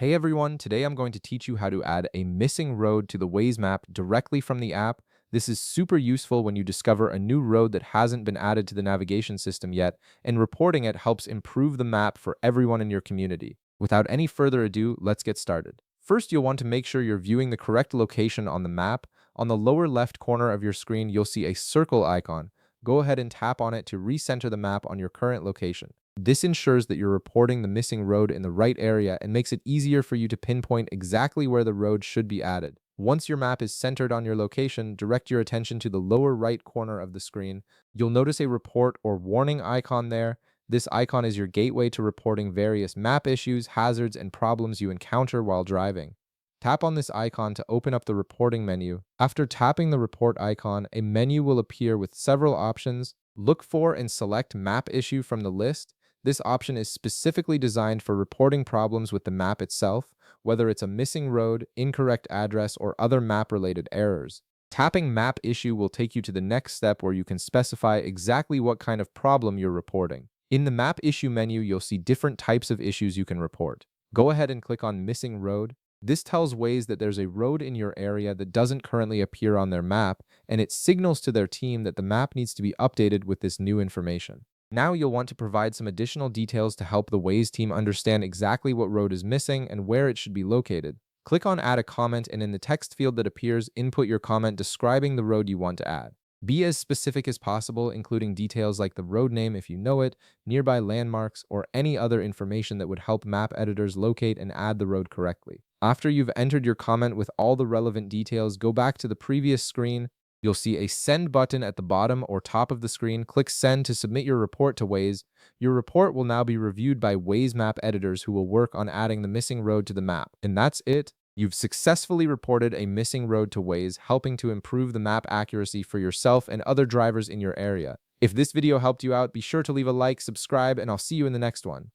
Hey everyone, today I'm going to teach you how to add a missing road to the Waze map directly from the app. This is super useful when you discover a new road that hasn't been added to the navigation system yet, and reporting it helps improve the map for everyone in your community. Without any further ado, let's get started. First, you'll want to make sure you're viewing the correct location on the map. On the lower left corner of your screen, you'll see a circle icon. Go ahead and tap on it to recenter the map on your current location. This ensures that you're reporting the missing road in the right area and makes it easier for you to pinpoint exactly where the road should be added. Once your map is centered on your location, direct your attention to the lower right corner of the screen. You'll notice a report or warning icon there. This icon is your gateway to reporting various map issues, hazards, and problems you encounter while driving. Tap on this icon to open up the reporting menu. After tapping the report icon, a menu will appear with several options. Look for and select Map Issue from the list. This option is specifically designed for reporting problems with the map itself, whether it's a missing road, incorrect address, or other map-related errors. Tapping Map Issue will take you to the next step where you can specify exactly what kind of problem you're reporting. In the Map Issue menu, you'll see different types of issues you can report. Go ahead and click on Missing Road. This tells Waze that there's a road in your area that doesn't currently appear on their map, and it signals to their team that the map needs to be updated with this new information. Now you'll want to provide some additional details to help the Waze team understand exactly what road is missing and where it should be located. Click on Add a Comment, and in the text field that appears, input your comment describing the road you want to add. Be as specific as possible, including details like the road name if you know it, nearby landmarks, or any other information that would help map editors locate and add the road correctly. After you've entered your comment with all the relevant details, go back to the previous screen. You'll see a Send button at the bottom or top of the screen. Click Send to submit your report to Waze. Your report will now be reviewed by Waze map editors who will work on adding the missing road to the map. And that's it. You've successfully reported a missing road to Waze, helping to improve the map accuracy for yourself and other drivers in your area. If this video helped you out, be sure to leave a like, subscribe, and I'll see you in the next one.